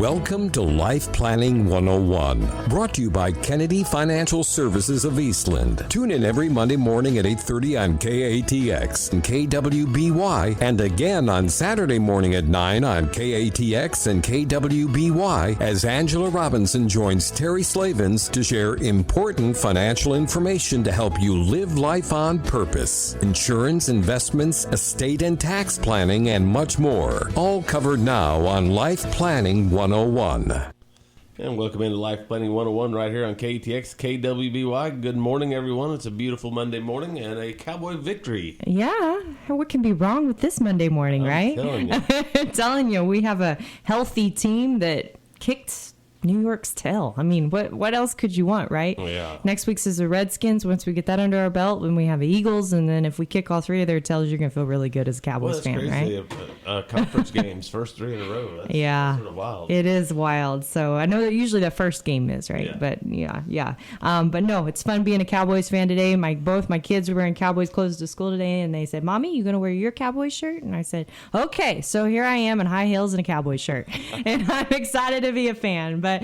Welcome to Life Planning 101, brought to you by Kennedy Financial Services of Eastland. Tune in every Monday morning at 8:30 on KATX and KWBY, and again on Saturday morning at 9 on KATX and KWBY as Angela Robinson joins Terry Slavens to share important financial information to help you live life on purpose. Insurance, investments, estate and tax planning, and much more. All covered now on Life Planning 101. And welcome into Life Planning 101 right here on KTX, KWBY. Good morning, everyone. It's a beautiful Monday morning and a Cowboy victory. Yeah. What can be wrong with this Monday morning, right? I'm telling you, we have a healthy team that kicked New York's tail. I mean, what else could you want, right? Oh, yeah. Next week's is the Redskins. Once we get that under our belt, when we have the Eagles, and then if we kick all three of their tails, you're going to feel really good as a Cowboys fan, crazy. Right? Conference games, first three in a row. That's sort of wild. It is wild. So I know that usually the first game is, right? Yeah. But but no, it's fun being a Cowboys fan today. Both my kids were wearing Cowboys clothes to school today, and they said, "Mommy, you going to wear your Cowboys shirt?" And I said, "Okay." So here I am in high heels and a Cowboys shirt, and I'm excited to be a fan. But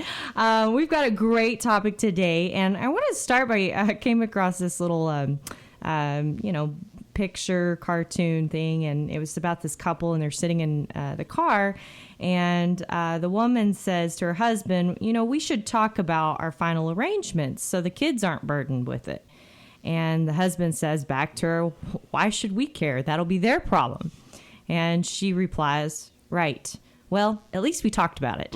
we've got a great topic today, and I want to start by I came across this little, picture cartoon thing, and it was about this couple, and they're sitting in the car, and the woman says to her husband, "We should talk about our final arrangements so the kids aren't burdened with it." And the husband says back to her, "Why should we care? That'll be their problem." And she replies, "Right. Well, at least we talked about it."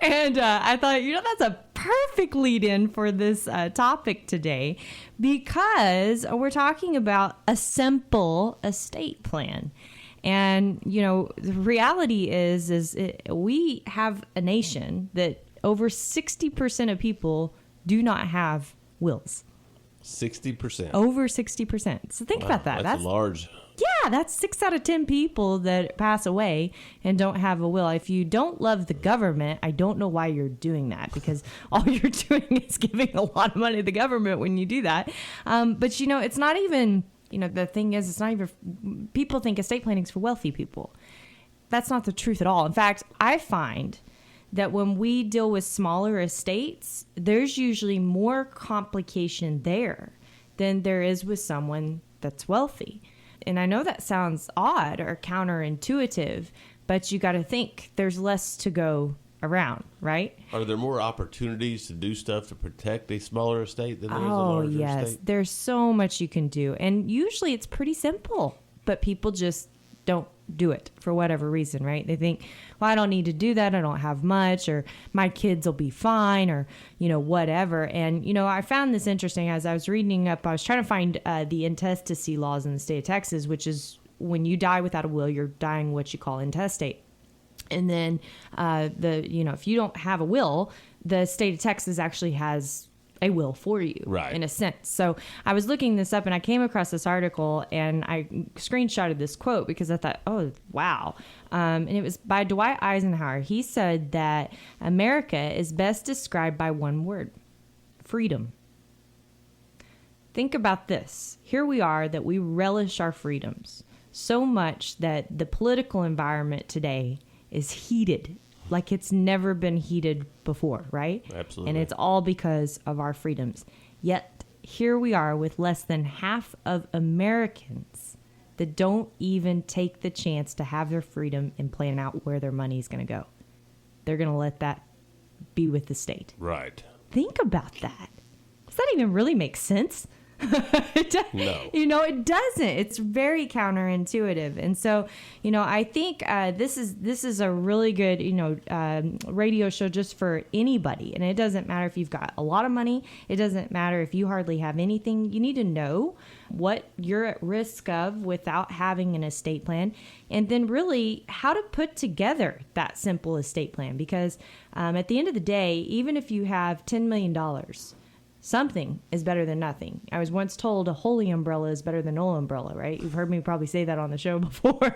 And I thought, that's a perfect lead-in for this topic today, because we're talking about a simple estate plan. And, the reality is we have a nation that over 60% of people do not have wills. 60%. Over 60%. So think about that. That's large. Yeah, that's 6 out of 10 people that pass away and don't have a will. If you don't love the government, I don't know why you're doing that, because all you're doing is giving a lot of money to the government when you do that. But, it's not even, the thing is, it's not even, people think estate planning is for wealthy people. That's not the truth at all. In fact, I find that when we deal with smaller estates, there's usually more complication there than there is with someone that's wealthy. And I know that sounds odd or counterintuitive, but you got to think there's less to go around, right? Are there more opportunities to do stuff to protect a smaller estate than there is a larger estate? Oh, yes. There's so much you can do. And usually it's pretty simple, but people just don't do it for whatever reason, right? They think, well, I don't need to do that. I don't have much, or my kids will be fine, or, whatever. And, I found this interesting as I was reading up. I was trying to find the intestacy laws in the state of Texas, which is when you die without a will, you're dying what you call intestate. And then if you don't have a will, the state of Texas actually has a will for you, right, in a sense. So I was looking this up, and I came across this article, and I screenshotted this quote because I thought, oh, wow. And it was by Dwight Eisenhower. He said that America is best described by one word: freedom. Think about this. Here we are, that we relish our freedoms so much that the political environment today is heated like it's never been heated before, right? Absolutely. And it's all because of our freedoms. Yet here we are with less than half of Americans that don't even take the chance to have their freedom and plan out where their money is going to go. They're going to let that be with the state. Right. Think about that. Does that even really make sense? No. It doesn't. It's very counterintuitive. And so, I think this is a really good, radio show just for anybody. And it doesn't matter if you've got a lot of money. It doesn't matter if you hardly have anything. You need to know what you're at risk of without having an estate plan, and then really how to put together that simple estate plan. Because at the end of the day, even if you have $10 million, something is better than nothing. I was once told a holy umbrella is better than no umbrella, right? You've heard me probably say that on the show before.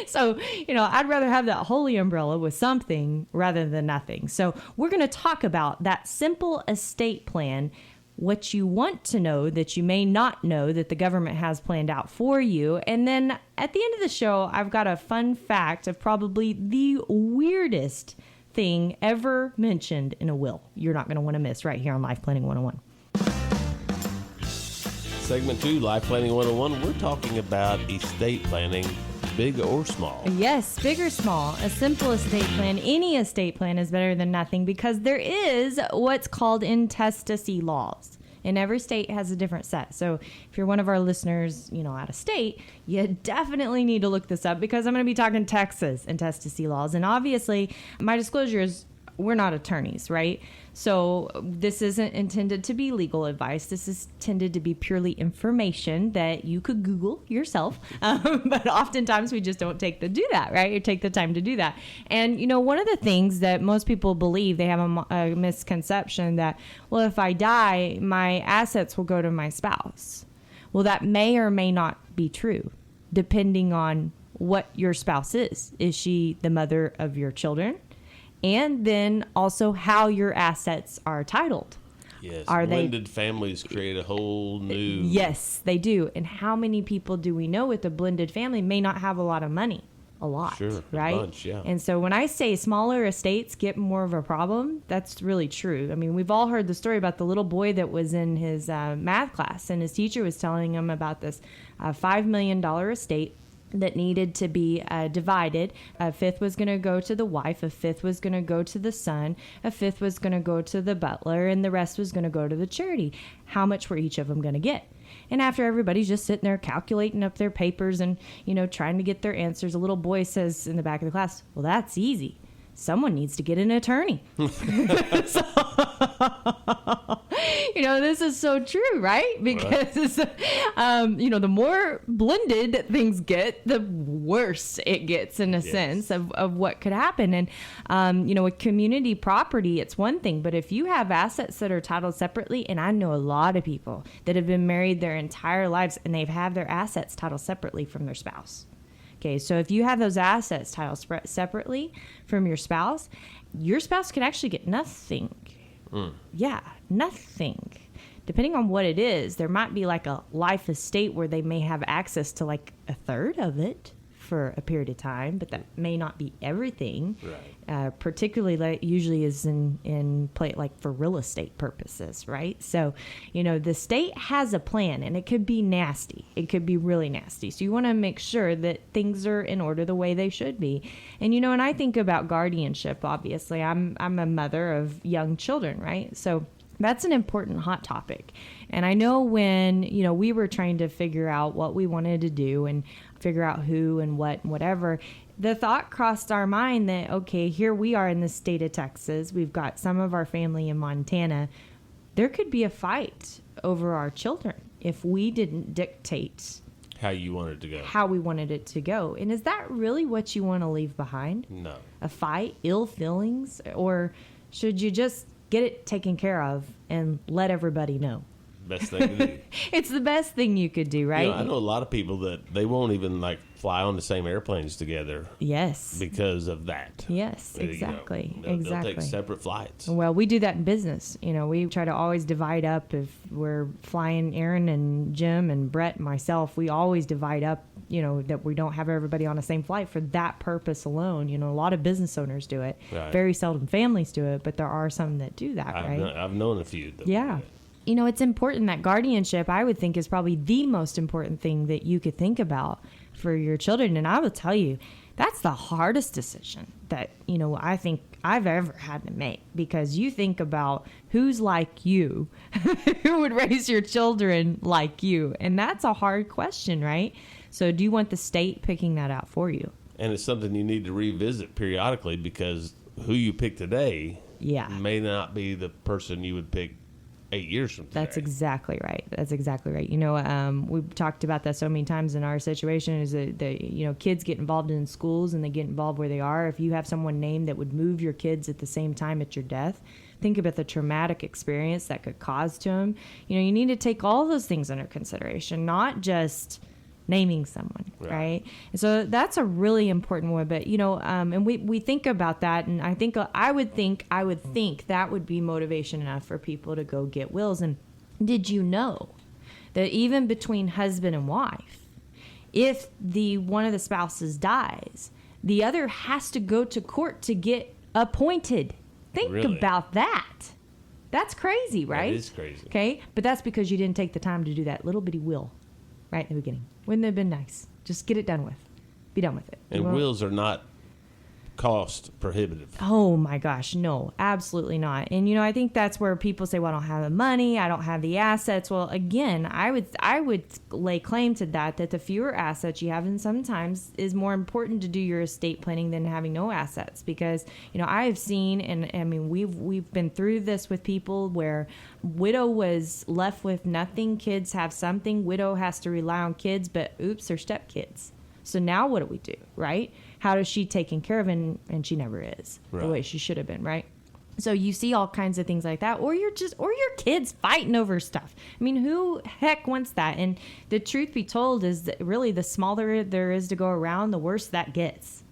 So, I'd rather have that holy umbrella with something rather than nothing. So we're going to talk about that simple estate plan what you want to know that you may not know that the government has planned out for you. And then at the end of the show, I've got a fun fact of probably the weirdest thing ever mentioned in a will. You're not going to want to miss right here on Life Planning 101. Segment 2, Life Planning 101. We're talking about estate planning, big or small. Yes, big or small. A simple estate plan, any estate plan is better than nothing because there is what's called intestacy laws. And every state has a different set. So if you're one of our listeners, out of state, you definitely need to look this up because I'm going to be talking Texas intestacy laws. And obviously, my disclosure is we're not attorneys, right? So this isn't intended to be legal advice. This is intended to be purely information that you could Google yourself. But oftentimes we just don't take the time to do that. And, one of the things that most people believe, they have a misconception that, well, if I die, my assets will go to my spouse. Well, that may or may not be true, depending on what your spouse is. Is she the mother of your children? And then also how your assets are titled. Yes, are blended families create a whole new... Yes, they do. And how many people do we know with a blended family may not have a lot of money? A lot, sure, right? A bunch, yeah. And so when I say smaller estates get more of a problem, that's really true. I mean, we've all heard the story about the little boy that was in his math class, and his teacher was telling him about this $5 million estate that needed to be divided. A fifth was going to go to the wife, a fifth was going to go to the son, a fifth was going to go to the butler, and the rest was going to go to the charity. How much were each of them going to get? And after everybody's just sitting there calculating up their papers and, trying to get their answers, a little boy says in the back of the class, well, that's easy. Someone needs to get an attorney. This is so true, right? Because, the more blended things get, the worse it gets in a sense of what could happen. And, with community property, it's one thing. But if you have assets that are titled separately, and I know a lot of people that have been married their entire lives and they've had their assets titled separately from their spouse. Okay, so if you have those assets titled separately from your spouse can actually get nothing. Yeah, nothing. Depending on what it is, there might be like a life estate where they may have access to like a third of it for a period of time, but that may not be everything. Right. Particularly, like, usually is in play like for real estate purposes, right? So, the state has a plan, and it could be nasty. It could be really nasty. So you want to make sure that things are in order the way they should be. And and I think about guardianship. Obviously, I'm a mother of young children, right? So that's an important hot topic. And I know when, we were trying to figure out what we wanted to do and figure out who and what and whatever, the thought crossed our mind that, okay, here we are in the state of Texas. We've got some of our family in Montana. There could be a fight over our children if we didn't dictate how you wanted it to go. How we wanted it to go. And is that really what you want to leave behind? No. A fight, ill feelings? Or should you just get it taken care of and let everybody know? Best thing to do. It's the best thing you could do, right? I know a lot of people that they won't even fly on the same airplanes together. Yes. Because of that. Yes, exactly. They'll take separate flights. Well, we do that in business. We try to always divide up. If we're flying Aaron and Jim and Brett and myself, we always divide up, that we don't have everybody on the same flight for that purpose alone. A lot of business owners do it. Right. Very seldom families do it, but there are some that do that, right? I've known a few. Yeah. It's important that guardianship, I would think, is probably the most important thing that you could think about for your children. And I will tell you, that's the hardest decision that, I think I've ever had to make, because you think about who's like you, who would raise your children like you. And that's a hard question, right? So do you want the state picking that out for you? And it's something you need to revisit periodically, because who you pick today may not be the person you would pick 8 years from today. That's exactly right. We've talked about that so many times in our situation, is that kids get involved in schools and they get involved where they are. If you have someone named that would move your kids at the same time at your death, think about the traumatic experience that could cause to them. You need to take all those things under consideration, not just naming someone, right? And so that's a really important one. But and we think about that, and I would think that would be motivation enough for people to go get wills. And Did you know that even between husband and wife, if one of the spouses dies, the other has to go to court to get appointed? Think Really? about that. That's crazy, right? That is crazy. Okay, but that's because you didn't take the time to do that little bitty will right in the beginning. Wouldn't it have been nice? Just get it done with. Be done with it. And wills are not cost prohibitive. Oh my gosh, no, absolutely not. And I think that's where people say, well, I don't have the money, I don't have the assets. Well, again, I would lay claim to that the fewer assets you have, and sometimes is more important to do your estate planning than having no assets, because I have seen, and I mean we've been through this with people where widow was left with nothing, kids have something, widow has to rely on kids, but oops, they're stepkids. So now what do we do, right? How is she taken care of? And she never is the way she should have been, right? So you see all kinds of things like that, or your kids fighting over stuff. I mean, who heck wants that? And the truth be told is that really the smaller there is to go around, the worse that gets.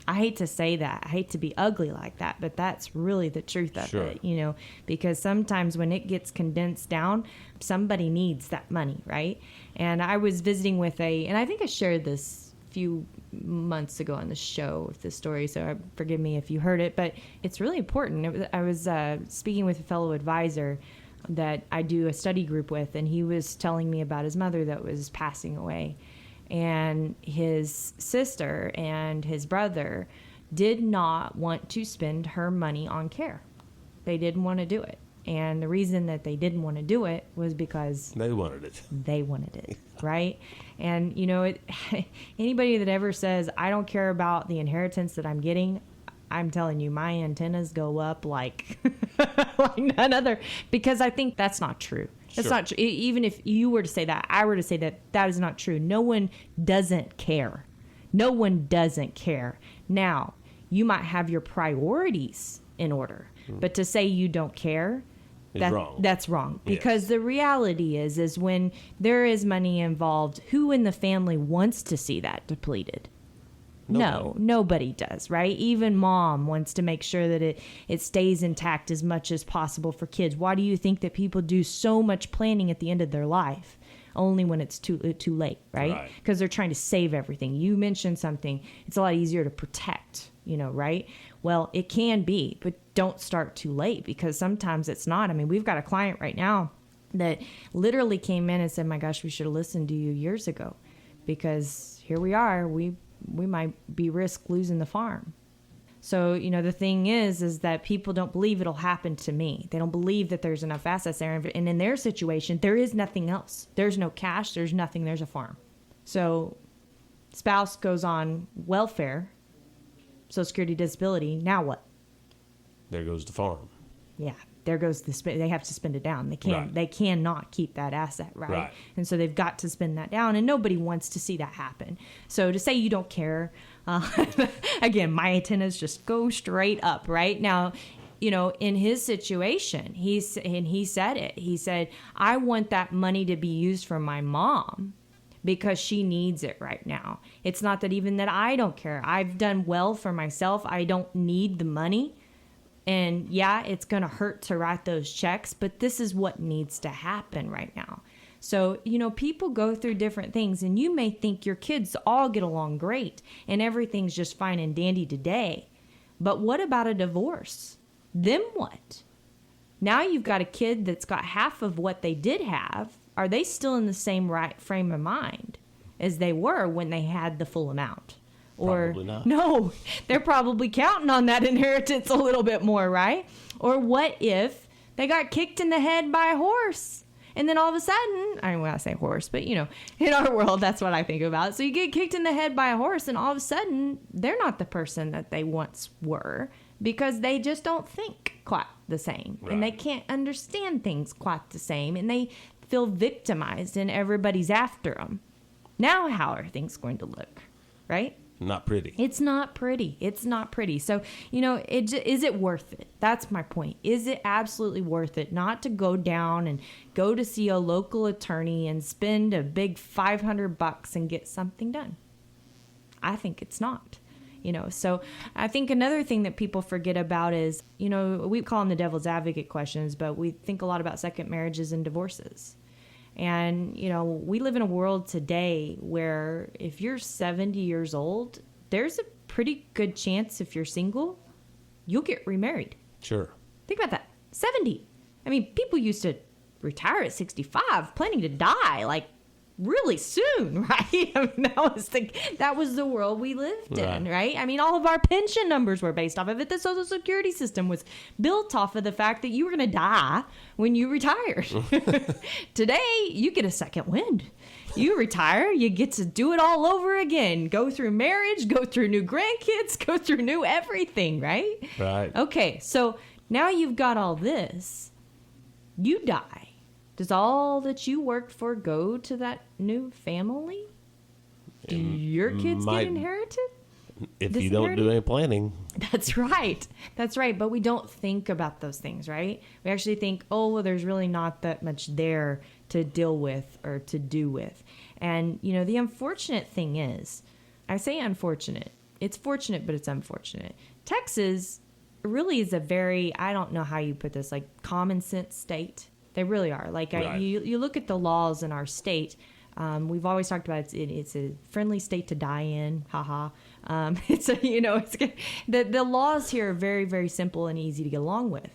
I hate to say that. I hate to be ugly like that, but that's really the truth of it, because sometimes when it gets condensed down, somebody needs that money, right? And I was visiting with and I think I shared this few months ago on the show with this story, so forgive me if you heard it, but it's really important. I was speaking with a fellow advisor that I do a study group with, and he was telling me about his mother that was passing away, and his sister and his brother did not want to spend her money on care. They didn't want to do it. And the reason that they didn't want to do it was because they wanted it, right? And anybody that ever says I don't care about the inheritance that I'm getting, I'm telling you, my antennas go up like like none other, because I think that's not true. That's not true. Even if you were to say that, I were to say that, that is not true. No one doesn't care. No one doesn't care. Now, you might have your priorities in order, but to say you don't care, that's wrong. Because the reality is when there is money involved, who in the family wants to see that depleted? No, nobody does, right? Even mom wants to make sure that it stays intact as much as possible for kids. Why do you think that people do so much planning at the end of their life? Only when it's too late, right? Because they're trying to save everything. You mentioned something. It's a lot easier to protect, right? Well, it can be, but don't start too late, because sometimes it's not. I mean, we've got a client right now that literally came in and said, my gosh, we should have listened to you years ago, because here we are. We might be risk losing the farm. So, the thing is that people don't believe it'll happen to me. They don't believe that there's enough assets there. And in their situation, there is nothing else. There's no cash. There's nothing. There's a farm. So spouse goes on welfare, Social Security, disability. Now what? There goes the farm. Yeah. There goes they have to spend it down. They cannot keep that asset, right? And so they've got to spend that down, and nobody wants to see that happen. So to say you don't care, again, my antennas just go straight up, right? Now, in his situation, he said it. He said, I want that money to be used for my mom, because she needs it right now. It's not that even that I don't care. I've done well for myself. I don't need the money. And yeah, it's going to hurt to write those checks, but this is what needs to happen right now. So, people go through different things, and you may think your kids all get along great and everything's just fine and dandy today. But what about a divorce? Then what? Now you've got a kid that's got half of what they did have. Are they still in the same right frame of mind as they were when they had the full amount? Or probably not. No, they're probably counting on that inheritance a little bit more, right? Or what if they got kicked in the head by a horse, and then all of a sudden, I mean, when I say horse, but in our world, that's what I think about. So you get kicked in the head by a horse, and all of a sudden, they're not the person that they once were, because they just don't think quite the same, and they can't understand things quite the same, and they feel victimized, and everybody's after them. Now, how are things going to look, right? Not pretty. It's not pretty. It's not pretty. So, is it worth it? That's my point. Is it absolutely worth it not to go down and go to see a local attorney and spend a big $500 and get something done? I think it's not. So I think another thing that people forget about is, we call them the devil's advocate questions, but we think a lot about second marriages and divorces. And, we live in a world today where if you're 70 years old, there's a pretty good chance if you're single, you'll get remarried. Sure. Think about that. 70. I mean, people used to retire at 65, planning to die like really soon, right? I mean, that was the world we lived in, right? I mean, all of our pension numbers were based off of it. The Social Security system was built off of the fact that you were going to die when you retired. Today, you get a second wind. You retire, you get to do it all over again. Go through marriage, go through new grandkids, go through new everything, right? Right. Okay, so now you've got all this. You die. Does all that you worked for go to that new family? Do your kids get inherited? If you don't do any planning. That's right. That's right. But we don't think about those things, right? We actually think, well, there's really not that much there to deal with or to do with. And, the unfortunate thing is, I say unfortunate. It's fortunate, but it's unfortunate. Texas really is a very, I don't know how you put this, like common sense state. They really are. Like right. You look at the laws in our state. We've always talked about it's a friendly state to die in. Haha. It's the laws here are very, very simple and easy to get along with.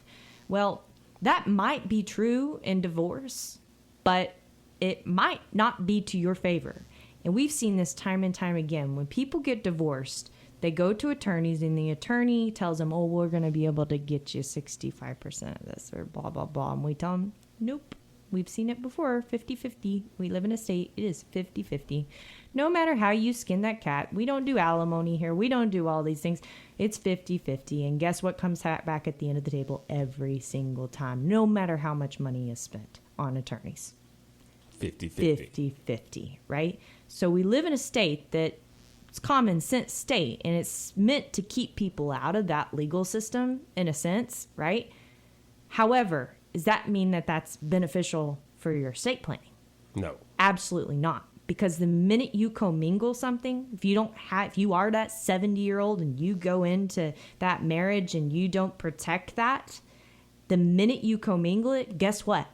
Well, that might be true in divorce, but it might not be to your favor. And we've seen this time and time again. When people get divorced, they go to attorneys and the attorney tells them, we're going to be able to get you 65% of this or blah, blah, blah. And we tell them, nope. We've seen it before, 50-50. We live in a state, it is 50-50. No matter how you skin that cat, we don't do alimony here. We don't do all these things. It's 50-50. And guess what comes back at the end of the table every single time, no matter how much money is spent on attorneys? 50-50. 50-50, right? So we live in a state that it's common sense state, and it's meant to keep people out of that legal system in a sense, right? However, does that mean that that's beneficial for your estate planning? No. Absolutely not. Because the minute you commingle something, if you are that 70-year-old and you go into that marriage and you don't protect that, the minute you commingle it, guess what?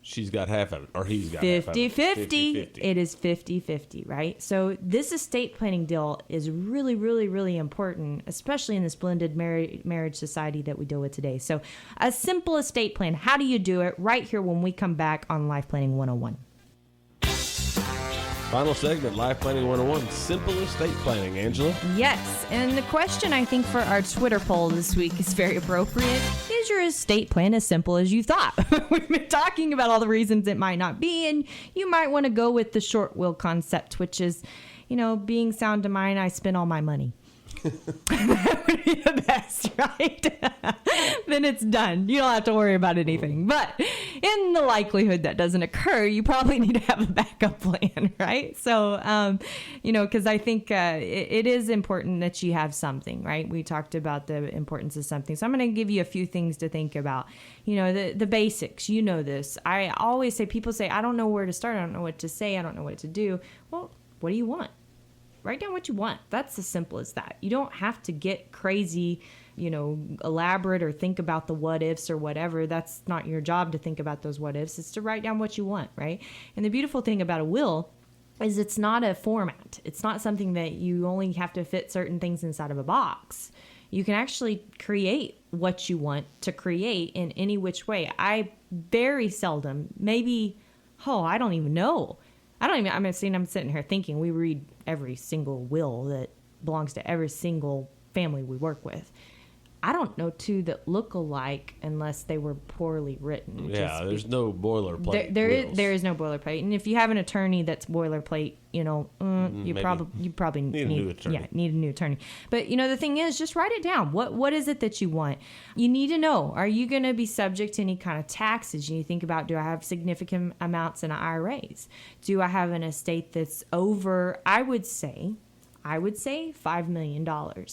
She's got half of it, or he's got half of it. 50-50. It is 50-50, right? So this estate planning deal is really, really, really important, especially in this blended marriage society that we deal with today. So a simple estate plan, how do you do it? Right here when we come back on Life Planning 101. Final segment, Life Planning 101, simple estate planning. Angela? Yes, and the question I think for our Twitter poll this week is very appropriate. Is your estate plan as simple as you thought? We've been talking about all the reasons it might not be, and you might want to go with the short will concept, which is, being sound to mind, I spend all my money. That would be the best, right? Then it's done. You don't have to worry about anything. But in the likelihood that doesn't occur, you probably need to have a backup plan, right? So, because I think it is important that you have something, right? We talked about the importance of something. So I'm going to give you a few things to think about. The basics. This. I always say, people say, I don't know where to start. I don't know what to say. I don't know what to do. Well, what do you want? Write down what you want. That's as simple as that. You don't have to get crazy, elaborate or think about the what ifs or whatever. That's not your job to think about those what ifs. It's to write down what you want, right? And the beautiful thing about a will is it's not a format. It's not something that you only have to fit certain things inside of a box. You can actually create what you want to create in any which way. I very seldom, I don't even know. I'm sitting here thinking we read every single will that belongs to every single family we work with. I don't know two that look alike unless they were poorly written. Yeah, there's no boilerplate. There is no boilerplate, and if you have an attorney that's boilerplate, you probably need a new attorney. Yeah, need a new attorney. But the thing is, just write it down. What is it that you want? You need to know: are you going to be subject to any kind of taxes? You think about: do I have significant amounts in IRAs? Do I have an estate that's over? I would say $5 million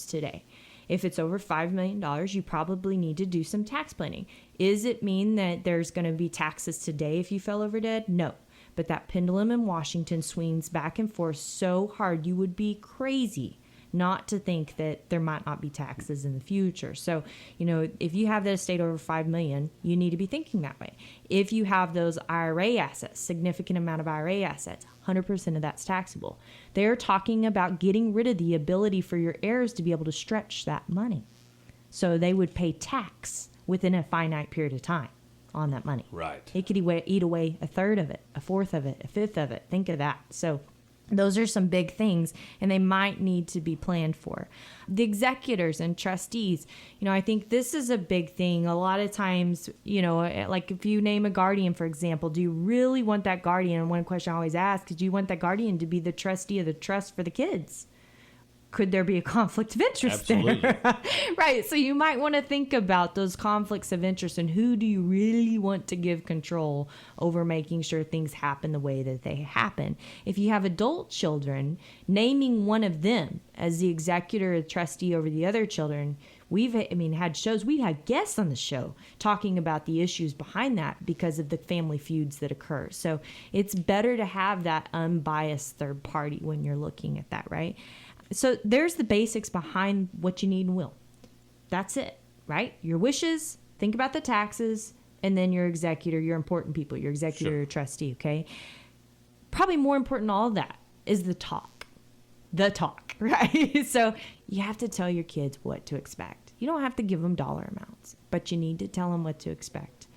today. If it's over $5 million, you probably need to do some tax planning. Does it mean that there's going to be taxes today if you fell over dead? No. But that pendulum in Washington swings back and forth so hard, you would be crazy not to think that there might not be taxes in the future. So, if you have that estate over $5 million, you need to be thinking that way. If you have those IRA assets, significant amount of IRA assets, 100% of that's taxable. They're talking about getting rid of the ability for your heirs to be able to stretch that money. So they would pay tax within a finite period of time on that money. Right. It could eat away a third of it, a fourth of it, a fifth of it. Think of that. So those are some big things, and they might need to be planned for. The executors and trustees, I think this is a big thing. A lot of times, like if you name a guardian, for example, do you really want that guardian? And one question I always ask is, do you want that guardian to be the trustee of the trust for the kids? Could there be a conflict of interest there? Right. So you might want to think about those conflicts of interest and who do you really want to give control over making sure things happen the way that they happen. If you have adult children, naming one of them as the executor or trustee over the other children, we've had guests on the show talking about the issues behind that because of the family feuds that occur. So it's better to have that unbiased third party when you're looking at that, right? So there's the basics behind what you need in will. That's it, right? Your wishes, think about the taxes, and then your executor, your important people, your executor, Sure. Your trustee, okay? Probably more important than all of that is the talk. The talk, right? So you have to tell your kids what to expect. You don't have to give them dollar amounts, but you need to tell them what to expect.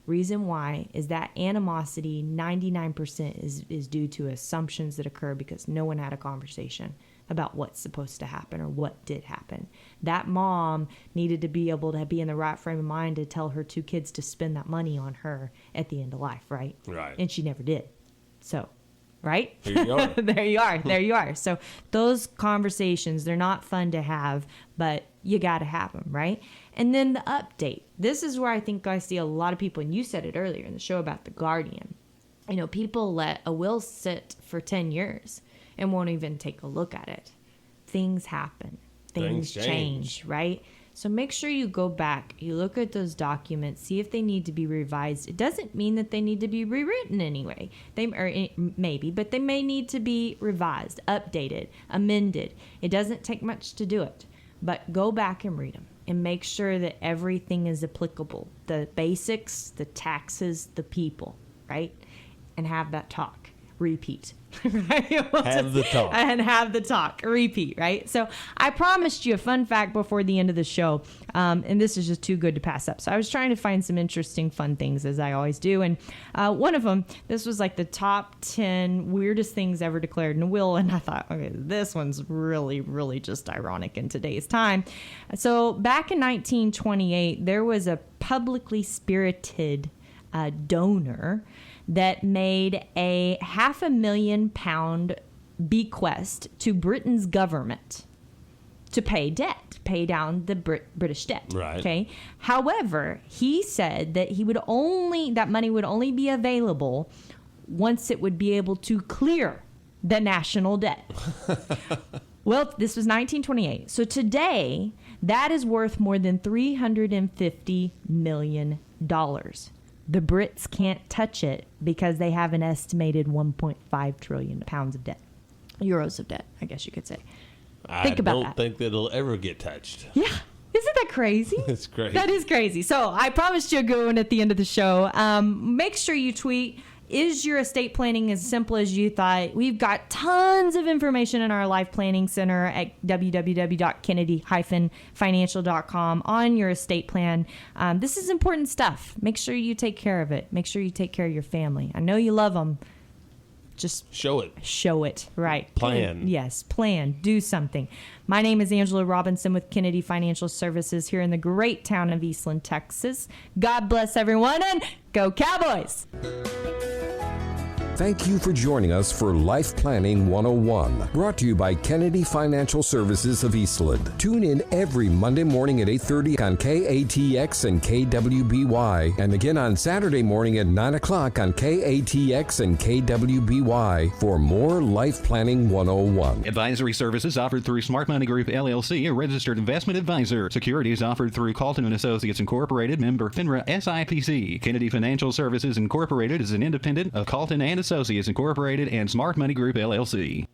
Reason why is that animosity, 99% is due to assumptions that occur because no one had a conversation about what's supposed to happen or what did happen. That mom needed to be able to be in the right frame of mind to tell her two kids to spend that money on her at the end of life, right? Right. And she never did. So, right? There you are. There you are. There you are. So those conversations, they're not fun to have, but you got to have them, right? And then the update. This is where I think I see a lot of people, and you said it earlier in the show about the guardian. People let a will sit for 10 years and won't even take a look at it. Things happen. Things change, right? So make sure you go back, you look at those documents, see if they need to be revised. It doesn't mean that they need to be rewritten anyway. Maybe, but they may need to be revised, updated, amended. It doesn't take much to do it. But go back and read them and make sure that everything is applicable. The basics, the taxes, the people, right? And have that talk. Repeat. Right? Have the talk. And have the talk. Repeat, right? So I promised you a fun fact before the end of the show, and this is just too good to pass up. So I was trying to find some interesting, fun things, as I always do, and one of them, this was like the top 10 weirdest things ever declared in a will, and I thought, okay, this one's really, really just ironic in today's time. So back in 1928, there was a publicly spirited donor that made a £500,000 bequest to Britain's government to pay down the British debt. Right. Okay. However, he said that that money would only be available once it would be able to clear the national debt. Well, this was 1928. So today, that is worth more than $350 million. The Brits can't touch it because they have an estimated 1.5 trillion pounds of debt. Euros of debt, I guess you could say. Think about I that. don't think that it'll ever get touched. Yeah. Isn't that crazy? It's crazy. That is crazy. So I promised you a good one at the end of the show. Make sure you tweet, is your estate planning as simple as you thought? We've got tons of information in our life planning center at www.kennedy-financial.com on your estate plan. This is important stuff. Make sure you take care of it. Make sure you take care of your family. I know you love them. Just show it. Right. Plan. Yes, plan. Do something. My name is Angela Robinson with Kennedy Financial Services here in the great town of Eastland, Texas. God bless everyone, and go Cowboys! Thank you for joining us for Life Planning 101, brought to you by Kennedy Financial Services of Eastland. Tune in every Monday morning at 8:30 on KATX and KWBY, and again on Saturday morning at 9 o'clock on KATX and KWBY for more Life Planning 101. Advisory services offered through Smart Money Group, LLC, a registered investment advisor. Securities offered through Calton & Associates, Incorporated, member FINRA SIPC. Kennedy Financial Services, Incorporated is an independent of Calton & Associates, Incorporated, and Smart Money Group, LLC.